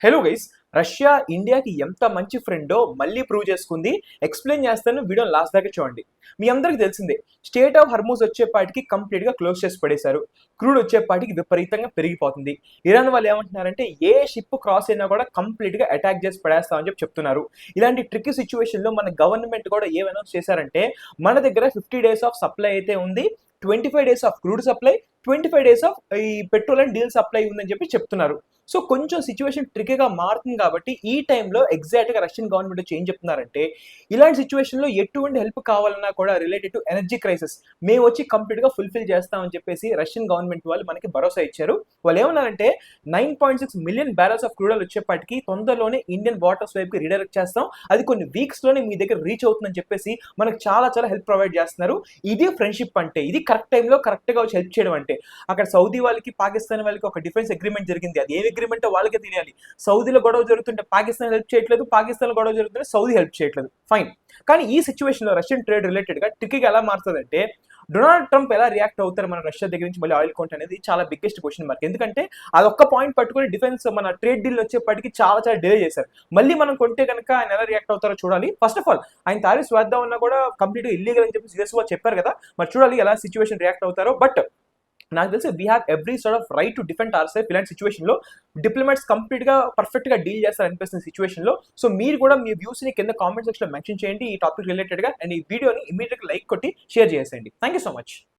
Hello guys, Russia ఇండియాకి ఎంత మంచి ఫ్రెండో మళ్ళీ ప్రూవ్ చేసుకుంది. ఎక్స్ప్లెయిన్ చేస్తాను, వీడియో లాస్ట్ దాకా చూడండి. మీ అందరికీ తెలిసిందే, స్టేట్ ఆఫ్ హర్మూజ్ వచ్చేపాటికి కంప్లీట్గా క్లోజ్ చేసి పడేశారు. క్రూడ్ వచ్చేపాటికి విపరీతంగా పెరిగిపోతుంది. ఇరాన్ వాళ్ళు ఏమంటున్నారంటే ఏ షిప్ క్రాస్ అయినా కూడా కంప్లీట్గా అటాక్ చేసి పడేస్తామని చెప్తున్నారు. ఇలాంటి ట్రిక్కీ సిచ్యువేషన్లో మన గవర్నమెంట్ కూడా ఏం అనౌన్స్ చేశారంటే మన దగ్గర 50 days ఆఫ్ సప్లై అయితే ఉంది, 25 days of crude supply, 25 days of ఈ పెట్రోల్ అండ్ డీజిల్ సప్లై ఉందని చెప్తున్నారు. సో కొంచెం సిచ్యువేషన్ ట్రికీగా మారుతుంది కాబట్టి ఈ టైంలో ఎగ్జాక్ట్గా రష్యన్ గవర్నమెంట్ వచ్చి ఏం చెప్తున్నారంటే ఇలాంటి సిచ్యువేషన్లో ఎటువంటి హెల్ప్ కావాలన్నా కూడా రిలేటెడ్ టు ఎనర్జీ క్రైసిస్ మేము వచ్చి కంప్లీట్గా ఫుల్ఫిల్ చేస్తామని చెప్పేసి రష్యన్ గవర్నమెంట్ వాళ్ళు మనకి భరోసా ఇచ్చారు. వాళ్ళు ఏమన్నారంటే 9.6 million barrels of crude oil వచ్చేప్పటికి తొందరలోనే ఇండియన్ వాటర్స్ వైపుకి రీడైరెక్ట్ చేస్తాం, అది కొన్ని వీక్స్లోనే మీ దగ్గర రీచ్ అవుతుందని చెప్పేసి మనకు చాలా హెల్ప్ ప్రొవైడ్ చేస్తున్నారు. ఇది ఫ్రెండ్షిప్ అంటే, ఇది కరెక్ట్ టైంలో కరెక్ట్గా వచ్చి హెల్ప్ చేయడం అంటే. అక్కడ సౌదీ వాళ్ళకి పాకిస్తాన్ వాళ్ళకి ఒక డిఫెన్స్ అగ్రిమెంట్ జరిగింది, అది ఏ అగ్రిమెంట్ వాళ్ళకే తెలియాలి. సౌదీలో గొడవ జరుగుతుంటే పాకిస్తాన్ హెల్ప్ చేయట్లేదు, పాకిస్తాన్ గొడవ జరుగుతుంటే సౌదీ హెల్ప్ చేయట్లేదు, ఫైన్. కానీ ఈ సిచ్యువేషన్ లో రష్యన్ ట్రేడ్ రిలేటెడ్ గా ట్రిక్కీగా ఎలా మారుతుందంటే డొనాల్డ్ ట్రంప్ ఎలా రియాక్ట్ అవుతారు మన రష్యా దగ్గర నుంచి మళ్ళీ ఆయిల్ కొంట అనేది చాలా బిగ్గెస్ట్ క్వశ్చన్ మార్క్. ఎందుకంటే అదొక్క పాయింట్ పట్టుకుని డిఫెన్స్ మన ట్రేడ్ డీల్ వచ్చేప్పటికి చాలా డిలే చేశారు. మళ్ళీ మనం కొంటే కనుక ఆయన ఎలా రియాక్ట్ అవుతారో చూడాలి. ఫస్ట్ ఆఫ్ ఆల్ ఆయన టారిఫ్స్ వేద్దాం అన్నా కూడా కంప్లీట్ ఇల్లీగల్ అని చెప్పి యూఎస్ వాళ్ళు చెప్పారు కదా, మరి చూడాలి ఎలా సిచ్యువేషన్ రియాక్ట్ అవుతారో. బట్ నాకు తెలిసి we have every sort of right to defend our self. ఇలాంటి సిచ్యువేషన్ లో డిప్లొమాట్స్ కంప్లీట్ గా పర్ఫెక్ట్ గా డీల్ చేస్తారు అనిపిస్తుంది సిచ్యువేషన్ లో. సో మీరు కూడా మీ వ్యూస్ ని కింద కామెంట్ సెక్షన్ లో మెన్షన్ చేయండి ఈ టాపిక్ రిలేటెడ్ గా, అండ్ ఈ వీడియోని ఇమీడియట్ గా లైక్ కొట్టి షేర్ చేసేయండి. Thank you so much.